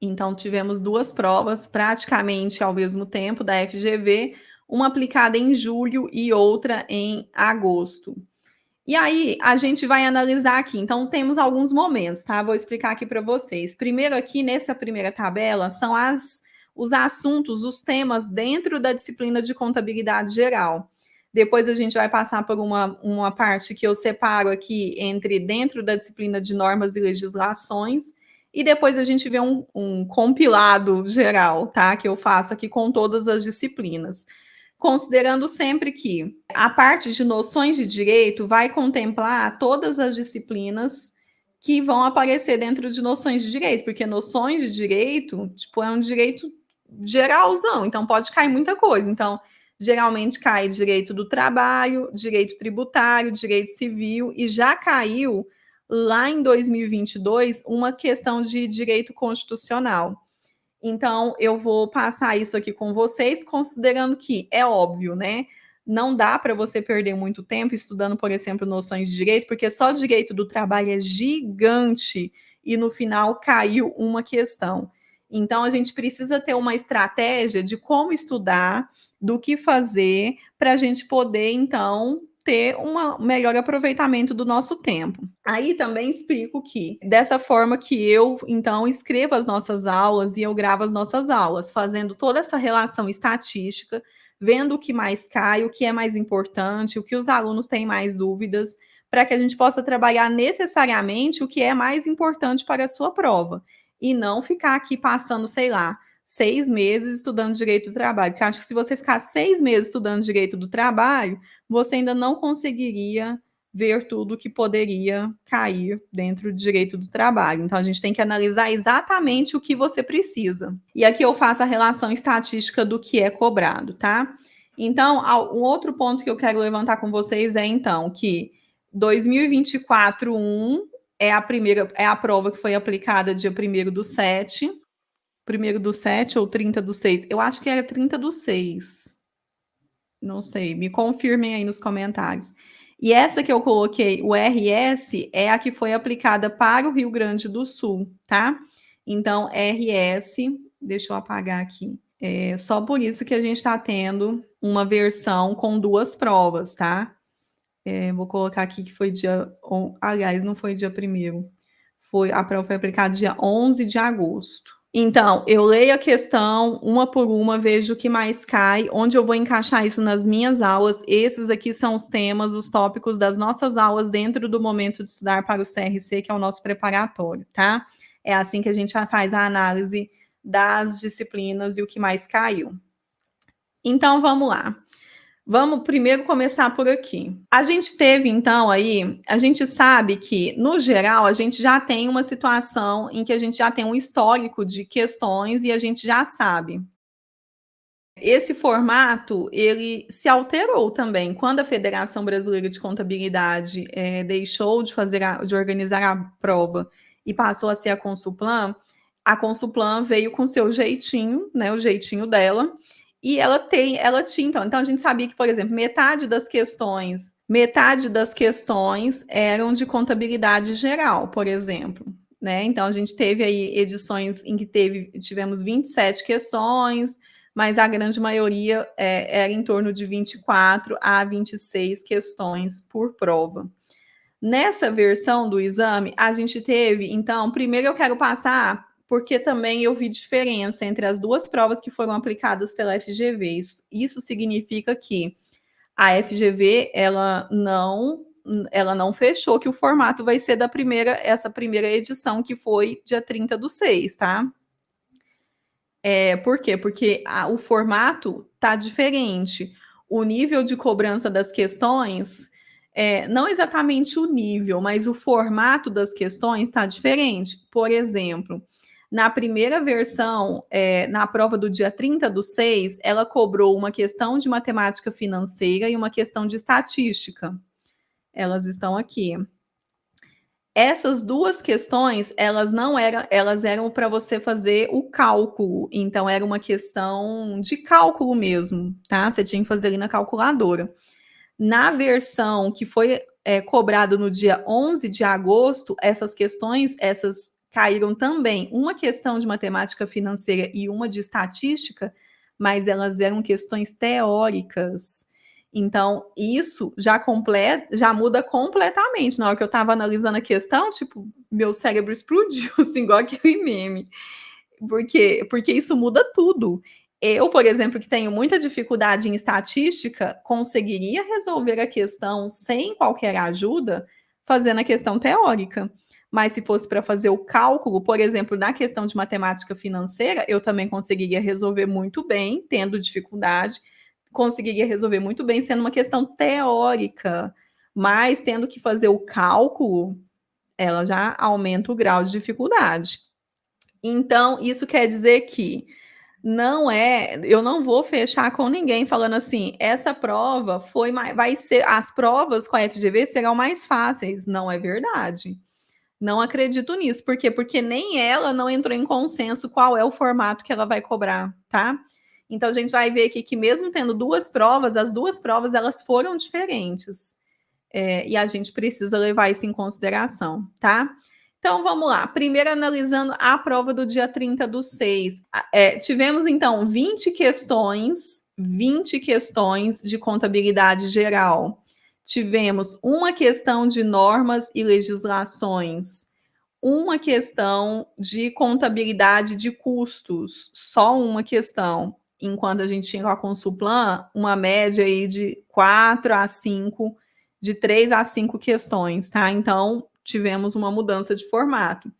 Então, tivemos 2 provas praticamente ao mesmo tempo da FGV, uma aplicada em julho e outra em agosto. E aí, a gente vai analisar aqui. Então, temos alguns momentos, tá? Vou explicar aqui para vocês. Primeiro, aqui nessa primeira tabela, são os assuntos, os temas dentro da disciplina de contabilidade geral. Depois, a gente vai passar por uma parte que eu separo aqui entre dentro da disciplina de normas e legislações. E depois a gente vê um compilado geral, tá? Que eu faço aqui com todas as disciplinas, considerando sempre que a parte de noções de direito vai contemplar todas as disciplinas que vão aparecer dentro de noções de direito, porque noções de direito, tipo, é um direito geralzão, então pode cair muita coisa. Então, geralmente cai direito do trabalho, direito tributário, direito civil, e já caiu lá em 2022 uma questão de direito constitucional. Então, eu vou passar isso aqui com vocês, considerando que é óbvio, né? Não dá para você perder muito tempo estudando, por exemplo, noções de direito, porque só direito do trabalho é gigante e no final caiu uma questão. Então, a gente precisa ter uma estratégia de como estudar, do que fazer, para a gente poder, então, ter um melhor aproveitamento do nosso tempo. Aí também explico que, dessa forma que eu, então, escrevo as nossas aulas e eu gravo as nossas aulas, fazendo toda essa relação estatística, vendo o que mais cai, o que é mais importante, o que os alunos têm mais dúvidas, para que a gente possa trabalhar necessariamente o que é mais importante para a sua prova, e não ficar aqui passando, sei lá, 6 meses estudando direito do trabalho, porque eu acho que se você ficar 6 meses estudando direito do trabalho, você ainda não conseguiria ver tudo que poderia cair dentro do direito do trabalho. Então, a gente tem que analisar exatamente o que você precisa. E aqui eu faço a relação estatística do que é cobrado, tá? Então, um outro ponto que eu quero levantar com vocês é, então, que 2024-1 é a prova que foi aplicada dia 1º do 7, 1º do 7 ou 30/6? Eu acho que era 30/6. Não sei, me confirmem aí nos comentários. E essa que eu coloquei, o RS, é a que foi aplicada para o Rio Grande do Sul, tá? Então, RS, deixa eu apagar aqui. É só por isso que a gente está tendo uma versão com 2 provas, tá? Vou colocar aqui que foi dia... Aliás, não foi dia 1º. A prova foi aplicada dia 11 de agosto. Então, eu leio a questão uma por uma, vejo o que mais cai, onde eu vou encaixar isso nas minhas aulas. Esses aqui são os temas, os tópicos das nossas aulas dentro do momento de estudar para o CRC, que é o nosso preparatório, tá? É assim que a gente faz a análise das disciplinas e o que mais caiu. Então, vamos lá. Vamos primeiro começar por aqui. A gente teve, então, aí, a gente sabe que, no geral, a gente já tem uma situação em que a gente já tem um histórico de questões e a gente já sabe. Esse formato, ele se alterou também. Quando a Federação Brasileira de Contabilidade deixou de organizar a prova e passou a ser a Consulplan veio com seu jeitinho, né, o jeitinho dela, e ela tinha, então a gente sabia que, por exemplo, metade das questões eram de contabilidade geral, por exemplo, né? Então a gente teve aí edições em que tivemos 27 questões, mas a grande maioria era em torno de 24 a 26 questões por prova. Nessa versão do exame, a gente teve, então, primeiro eu quero passar porque também eu vi diferença entre as 2 provas que foram aplicadas pela FGV. Isso significa que a FGV, ela não fechou que o formato vai ser essa primeira edição, que foi dia 30/6, tá? Por quê? Porque o formato tá diferente. O nível de cobrança das questões, não exatamente o nível, mas o formato das questões está diferente. Por exemplo, na primeira versão, na prova do dia 30/6, ela cobrou uma questão de matemática financeira e uma questão de estatística. Elas estão aqui. Essas 2 questões, elas eram para você fazer o cálculo, então era uma questão de cálculo mesmo, tá? Você tinha que fazer ali na calculadora. Na versão que foi cobrada no dia 11 de agosto, essas caíram também uma questão de matemática financeira e uma de estatística, mas elas eram questões teóricas. Então, isso já muda completamente. Na hora que eu estava analisando a questão, tipo, meu cérebro explodiu, assim, igual aquele meme. Porque isso muda tudo. Eu, por exemplo, que tenho muita dificuldade em estatística, conseguiria resolver a questão sem qualquer ajuda, fazendo a questão teórica. Mas se fosse para fazer o cálculo, por exemplo, na questão de matemática financeira, eu também conseguiria resolver muito bem, tendo dificuldade, conseguiria resolver muito bem sendo uma questão teórica, mas tendo que fazer o cálculo, ela já aumenta o grau de dificuldade. Então, isso quer dizer que eu não vou fechar com ninguém falando assim: "Essa prova foi mai vai ser as provas com a FGV serão mais fáceis", não é verdade. Não acredito nisso, por quê? Porque nem ela não entrou em consenso qual é o formato que ela vai cobrar, tá. Então a gente vai ver aqui que mesmo tendo 2 provas, as 2 provas elas foram diferentes. E a gente precisa levar isso em consideração, tá? Então vamos lá. Primeiro analisando a prova do dia 30/6. Tivemos então 20 questões de contabilidade geral. Tivemos uma questão de normas e legislações, uma questão de contabilidade de custos, só uma questão, enquanto a gente tinha com a Consulplan uma média aí de 4 a 5, de 3 a 5 questões, tá? Então, tivemos uma mudança de formato.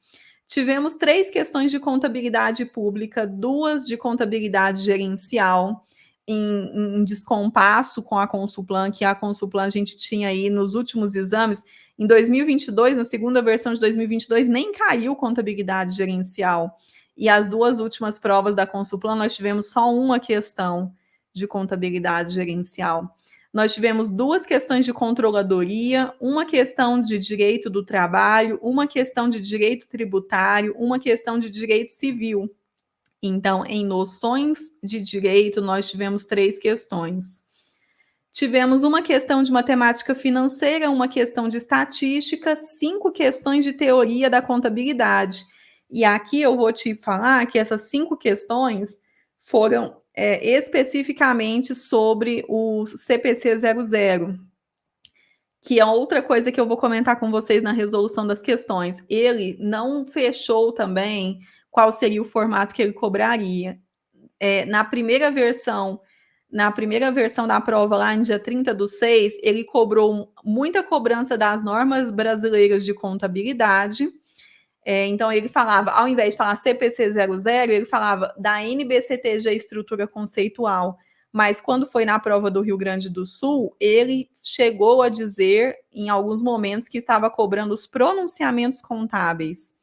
Tivemos 3 questões de contabilidade pública, 2 de contabilidade gerencial, em descompasso com a Consulplan, que a Consulplan a gente tinha aí nos últimos exames, em 2022, na segunda versão de 2022, nem caiu contabilidade gerencial. E as 2 últimas provas da Consulplan, nós tivemos só uma questão de contabilidade gerencial. Nós tivemos 2 questões de controladoria, uma questão de direito do trabalho, uma questão de direito tributário, uma questão de direito civil. Então, em noções de direito, nós tivemos 3 questões. Tivemos uma questão de matemática financeira, uma questão de estatística, 5 questões de teoria da contabilidade. E aqui eu vou te falar que essas 5 questões foram especificamente sobre o CPC 00, que é outra coisa que eu vou comentar com vocês na resolução das questões. Ele não fechou também qual seria o formato que ele cobraria. Na primeira versão da prova, lá no dia 30/6, ele cobrou muita cobrança das normas brasileiras de contabilidade. Então, ele falava, ao invés de falar CPC 00, ele falava da NBCTG Estrutura Conceitual. Mas quando foi na prova do Rio Grande do Sul, ele chegou a dizer, em alguns momentos, que estava cobrando os pronunciamentos contábeis.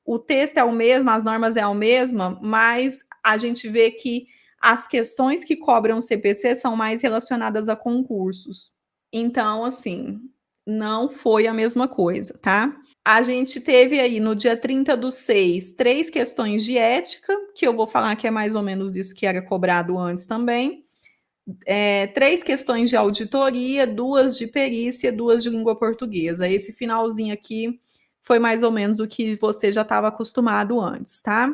O texto é o mesmo, as normas é a mesma, mas a gente vê que as questões que cobram o CPC são mais relacionadas a concursos. Então, assim, não foi a mesma coisa, tá? A gente teve aí no dia 30/6 3 questões de ética, que eu vou falar que é mais ou menos isso que era cobrado antes também. 3 questões de auditoria, 2 de perícia, 2 de língua portuguesa. Esse finalzinho aqui foi mais ou menos o que você já estava acostumado antes, tá?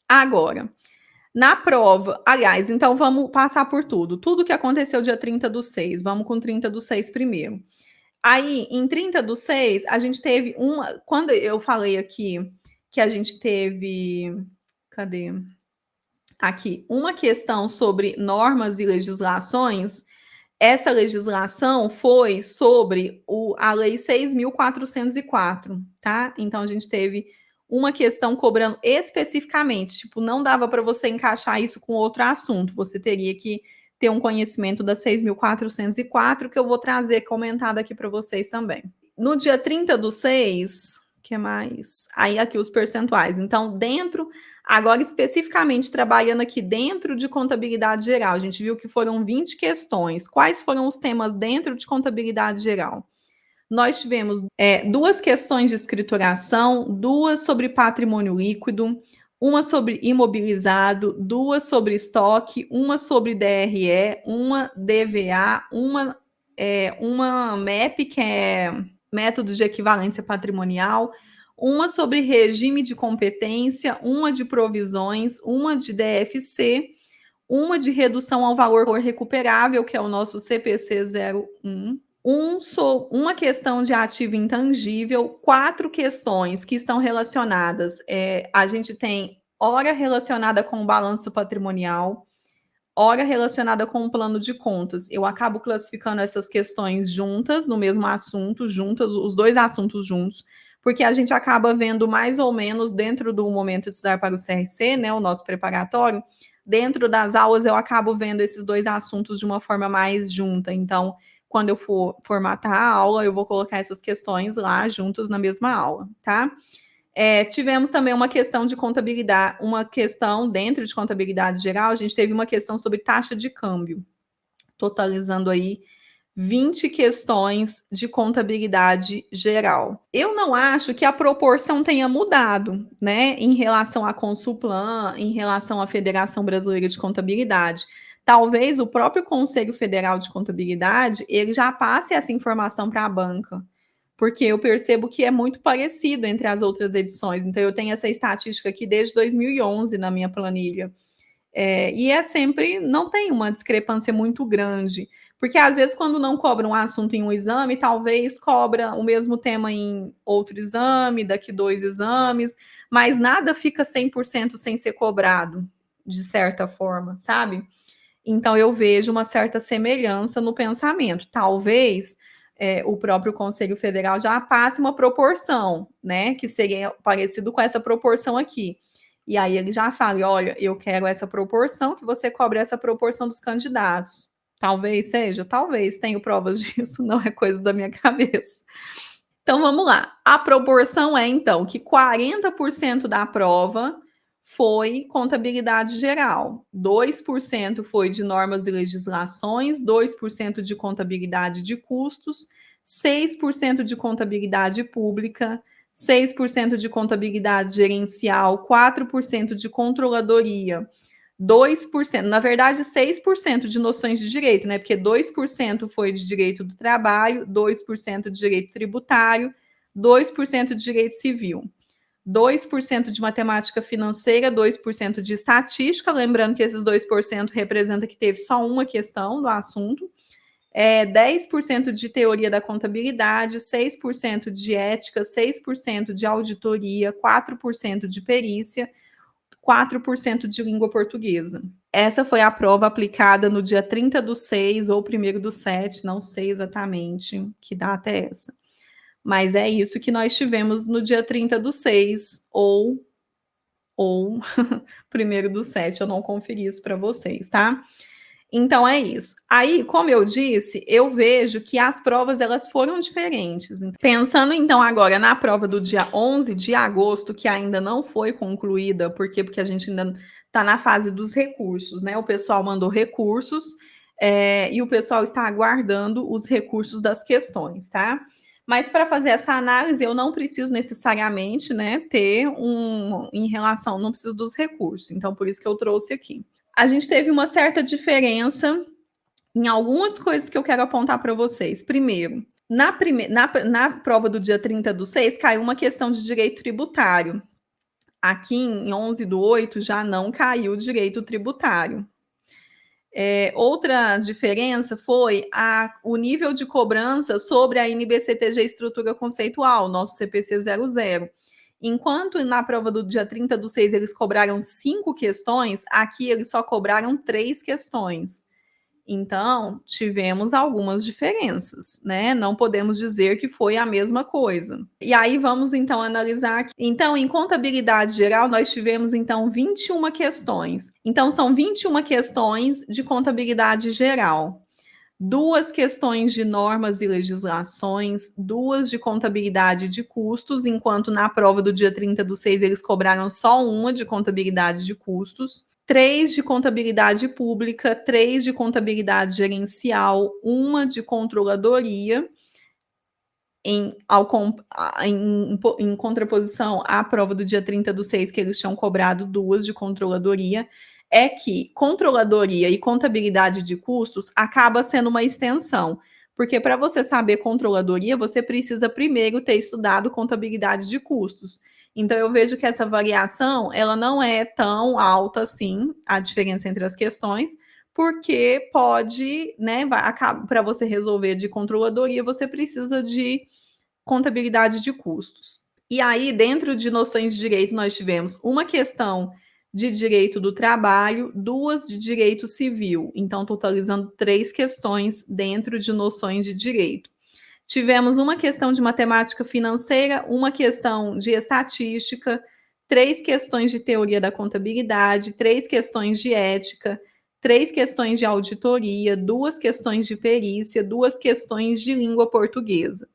Agora, na prova, aliás, então vamos passar por tudo. Tudo que aconteceu dia 30/6, vamos com 30/6 primeiro. Aí, em 30/6, a gente teve quando eu falei aqui que a gente teve, cadê? Aqui, uma questão sobre normas e legislações, essa legislação foi sobre a Lei 6.404, tá? Então, a gente teve uma questão cobrando especificamente, tipo, não dava para você encaixar isso com outro assunto, você teria que ter um conhecimento da 6.404, que eu vou trazer comentado aqui para vocês também. No dia 30/6, que mais? Aí aqui os percentuais. Então, agora especificamente trabalhando aqui dentro de contabilidade geral, a gente viu que foram 20 questões. Quais foram os temas dentro de contabilidade geral? Nós tivemos 2 questões de escrituração, 2 sobre patrimônio líquido, uma sobre imobilizado, 2 sobre estoque, uma sobre DRE, uma DVA, uma MEP, que é método de equivalência patrimonial, uma sobre regime de competência, uma de provisões, uma de DFC, uma de redução ao valor recuperável, que é o nosso CPC 01, uma questão de ativo intangível, 4 questões que estão relacionadas. A gente tem hora relacionada com o balanço patrimonial, hora relacionada com o plano de contas. Eu acabo classificando essas questões juntas, no mesmo assunto, juntas, os dois assuntos juntos, porque a gente acaba vendo mais ou menos dentro do momento de estudar para o CRC, né, o nosso preparatório, dentro das aulas eu acabo vendo esses dois assuntos de uma forma mais junta. Então, quando eu for formatar a aula, eu vou colocar essas questões lá juntos na mesma aula, tá? Tivemos também uma questão de contabilidade, uma questão dentro de contabilidade geral, a gente teve uma questão sobre taxa de câmbio, totalizando aí 20 questões de contabilidade geral. Eu não acho que a proporção tenha mudado, né, em relação à Consulplan, em relação à Federação Brasileira de Contabilidade. Talvez o próprio Conselho Federal de Contabilidade, ele já passe essa informação para a banca, porque eu percebo que é muito parecido entre as outras edições. Então, eu tenho essa estatística aqui desde 2011 na minha planilha. E sempre, não tem uma discrepância muito grande, porque às vezes quando não cobra um assunto em um exame, talvez cobra o mesmo tema em outro exame, daqui 2 exames, mas nada fica 100% sem ser cobrado, de certa forma, sabe? Então eu vejo uma certa semelhança no pensamento. Talvez o próprio Conselho Federal já passe uma proporção, né, que seria parecido com essa proporção aqui. E aí ele já fala, olha, eu quero essa proporção, que você cobre essa proporção dos candidatos. Talvez seja, talvez, tenho provas disso, não é coisa da minha cabeça. Então vamos lá. A proporção é, então, que 40% da prova foi contabilidade geral, 2% foi de normas e legislações, 2% de contabilidade de custos, 6% de contabilidade pública, 6% de contabilidade gerencial, 4% de controladoria, 2%, na verdade, 6% de noções de direito, né? Porque 2% foi de direito do trabalho, 2% de direito tributário, 2% de direito civil, 2% de matemática financeira, 2% de estatística, lembrando que esses 2% representa que teve só uma questão do assunto, 10% de teoria da contabilidade, 6% de ética, 6% de auditoria, 4% de perícia, 4% de língua portuguesa. Essa foi a prova aplicada no dia 30/6 ou 1º/7, não sei exatamente que data é essa. Mas é isso que nós tivemos no dia 30/6 ou 1º/7, eu não conferi isso para vocês, tá? Então é isso. Aí, como eu disse, eu vejo que as provas elas foram diferentes. Pensando então agora na prova do dia 11 de agosto, que ainda não foi concluída, por quê? Porque a gente ainda está na fase dos recursos, né? O pessoal mandou recursos e o pessoal está aguardando os recursos das questões, tá? Mas para fazer essa análise, eu não preciso necessariamente, né, ter em relação, não preciso dos recursos. Então, por isso que eu trouxe aqui. A gente teve uma certa diferença em algumas coisas que eu quero apontar para vocês. Primeiro, na prova do dia 30/6, caiu uma questão de direito tributário. Aqui em 11/8 já não caiu direito tributário. Outra diferença foi o nível de cobrança sobre a NBCTG estrutura conceitual, nosso CPC 00. Enquanto na prova do dia 30/6 eles cobraram 5 questões, aqui eles só cobraram 3 questões. Então, tivemos algumas diferenças, né? Não podemos dizer que foi a mesma coisa. E aí vamos então analisar aqui. Então, em contabilidade geral, nós tivemos então 21 questões. Então, são 21 questões de contabilidade geral. 2 questões de normas e legislações, 2 de contabilidade de custos, enquanto na prova do dia 30/6 eles cobraram só uma de contabilidade de custos, 3 de contabilidade pública, 3 de contabilidade gerencial, 1 de controladoria, em contraposição à prova do dia 30/6, que eles tinham cobrado 2 de controladoria, que controladoria e contabilidade de custos acaba sendo uma extensão, Porque para você saber controladoria, você precisa primeiro ter estudado contabilidade de custos. Então eu vejo que essa variação, ela não é tão alta assim, a diferença entre as questões, porque pode, né, para você resolver de controladoria, você precisa de contabilidade de custos. E aí, dentro de noções de direito, nós tivemos uma questão de direito do trabalho, duas de direito civil. Então, totalizando 3 questões dentro de noções de direito. Tivemos uma questão de matemática financeira, uma questão de estatística, 3 questões de teoria da contabilidade, 3 questões de ética, 3 questões de auditoria, 2 questões de perícia, 2 questões de língua portuguesa,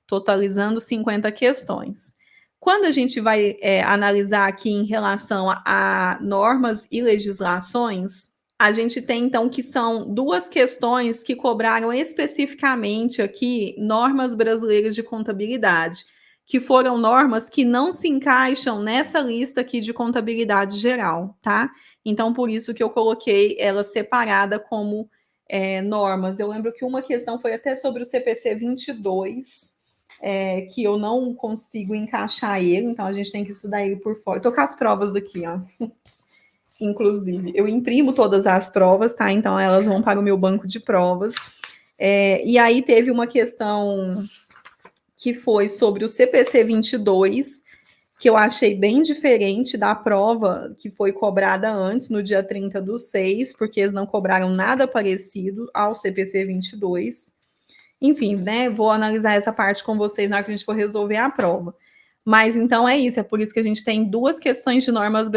totalizando 50 questões. Quando a gente vai analisar aqui em relação a normas e legislações, a gente tem, então, que são 2 questões que cobraram especificamente aqui normas brasileiras de contabilidade, que foram normas que não se encaixam nessa lista aqui de contabilidade geral, tá? Então, por isso que eu coloquei ela separada como normas. Eu lembro que uma questão foi até sobre o CPC 22, que eu não consigo encaixar ele, então a gente tem que estudar ele por fora. Estou com as provas aqui, ó. Inclusive, eu imprimo todas as provas, tá? Então elas vão para o meu banco de provas. E aí teve uma questão que foi sobre o CPC 22, que eu achei bem diferente da prova que foi cobrada antes, no dia 30/6, porque eles não cobraram nada parecido ao CPC 22. Enfim, né? Vou analisar essa parte com vocês na hora que a gente for resolver a prova. Mas então é isso, é por isso que a gente tem 2 questões de normas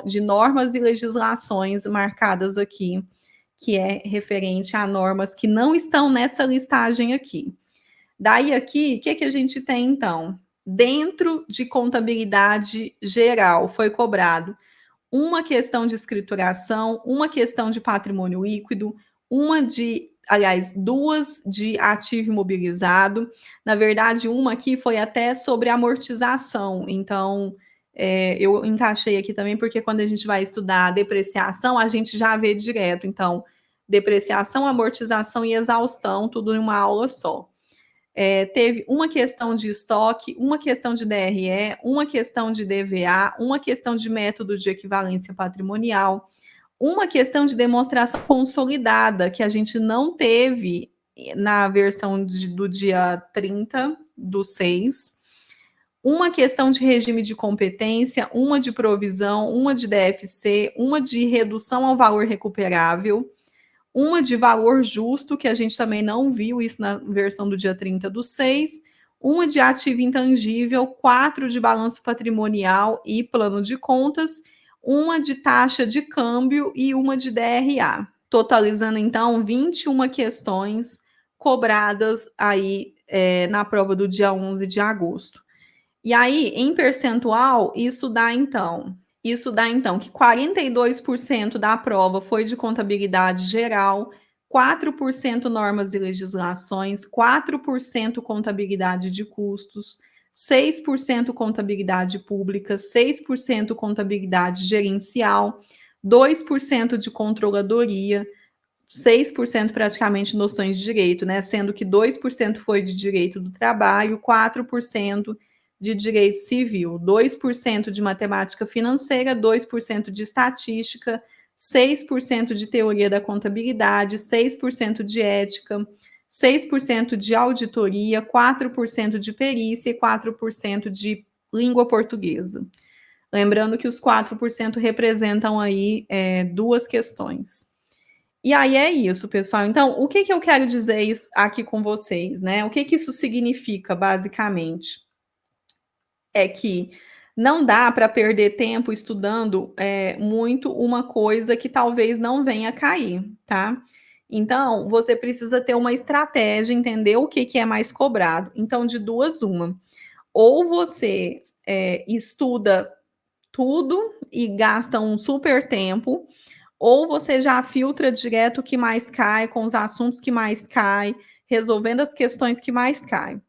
de normas e legislações marcadas aqui, que é referente a normas que não estão nessa listagem aqui. Daí aqui, o que a gente tem então? Dentro de contabilidade geral, foi cobrado uma questão de escrituração, uma questão de patrimônio líquido, aliás, 2 de ativo imobilizado. Na verdade, uma aqui foi até sobre amortização. Então, eu encaixei aqui também, porque quando a gente vai estudar depreciação, a gente já vê direto. Então, depreciação, amortização e exaustão, tudo em uma aula só. Teve uma questão de estoque, uma questão de DRE, uma questão de DVA, uma questão de método de equivalência patrimonial, uma questão de demonstração consolidada, que a gente não teve na versão do dia 30/6, uma questão de regime de competência, uma de provisão, uma de DFC, uma de redução ao valor recuperável, uma de valor justo, que a gente também não viu isso na versão do dia 30/6, uma de ativo intangível, 4 de balanço patrimonial e plano de contas, uma de taxa de câmbio e uma de DRA, totalizando então 21 questões cobradas aí na prova do dia 11 de agosto. E aí, em percentual, isso dá então que 42% da prova foi de contabilidade geral, 4% normas e legislações, 4% contabilidade de custos, 6% contabilidade pública, 6% contabilidade gerencial, 2% de controladoria, 6% praticamente noções de direito, né? Sendo que 2% foi de direito do trabalho, 4% de direito civil, 2% de matemática financeira, 2% de estatística, 6% de teoria da contabilidade, 6% de ética, 6% de auditoria, 4% de perícia e 4% de língua portuguesa. Lembrando que os 4% representam aí 2 questões. E aí é isso, pessoal. Então, o que eu quero dizer isso aqui com vocês, né? O que isso significa, basicamente? É que não dá para perder tempo estudando muito uma coisa que talvez não venha a cair, tá? Então, você precisa ter uma estratégia, entender o que é mais cobrado. Então, de duas, uma. Ou você estuda tudo e gasta um super tempo, ou você já filtra direto o que mais cai, com os assuntos que mais cai, resolvendo as questões que mais caem.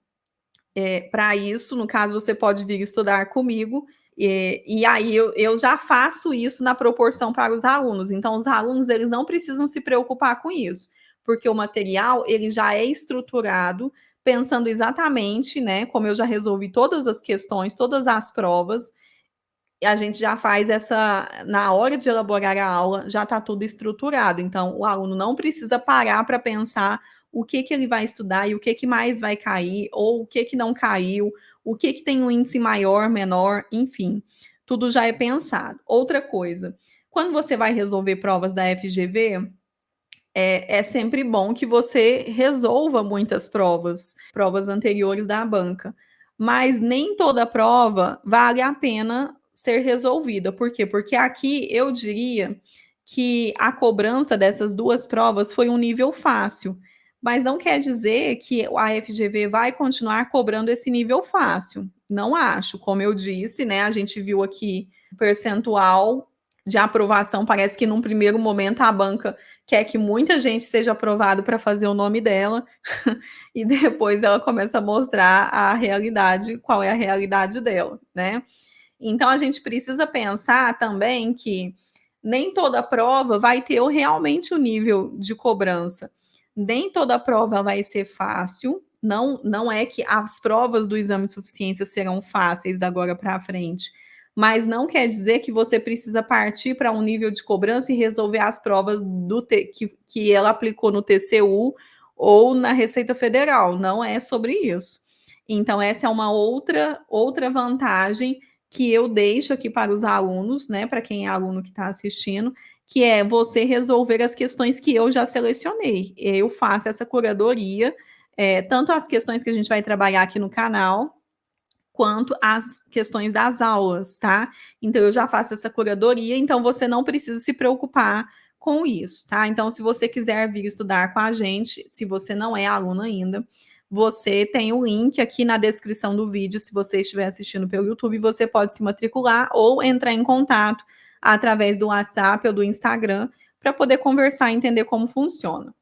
Para isso, no caso, você pode vir estudar comigo, e aí eu já faço isso na proporção para os alunos. Então, os alunos, eles não precisam se preocupar com isso, porque o material ele já é estruturado pensando exatamente, né, como eu já resolvi todas as questões, todas as provas, e a gente já faz essa na hora de elaborar a aula, já está tudo estruturado, então o aluno não precisa parar para pensar o que que ele vai estudar e o que que mais vai cair, ou o que que não caiu, o que que tem um índice maior, menor, enfim, tudo já é pensado. Outra coisa, quando você vai resolver provas da FGV, é sempre bom que você resolva muitas provas anteriores da banca, mas nem toda prova vale a pena ser resolvida. Por quê? Porque aqui eu diria que a cobrança dessas 2 provas foi um nível fácil, mas não quer dizer que a FGV vai continuar cobrando esse nível fácil. Não acho. Como eu disse, né, a gente viu aqui o percentual de aprovação, parece que num primeiro momento a banca quer que muita gente seja aprovado para fazer o nome dela, e depois ela começa a mostrar a realidade, qual é a realidade dela, né? Então a gente precisa pensar também que nem toda prova vai ter realmente o nível de cobrança. Nem toda prova vai ser fácil. Não é que as provas do exame de suficiência serão fáceis da agora para frente, mas não quer dizer que você precisa partir para um nível de cobrança e resolver as provas que ela aplicou no TCU ou na Receita Federal. Não é sobre isso. Então, essa é uma outra vantagem que eu deixo aqui para os alunos, né, para quem é aluno que está assistindo, que é você resolver as questões que eu já selecionei. Eu faço essa curadoria, tanto as questões que a gente vai trabalhar aqui no canal, quanto as questões das aulas, tá? Então eu já faço essa curadoria, então você não precisa se preocupar com isso, tá? Então, se você quiser vir estudar com a gente, se você não é aluno ainda, você tem o link aqui na descrição do vídeo, se você estiver assistindo pelo YouTube, você pode se matricular ou entrar em contato através do WhatsApp ou do Instagram para poder conversar e entender como funciona.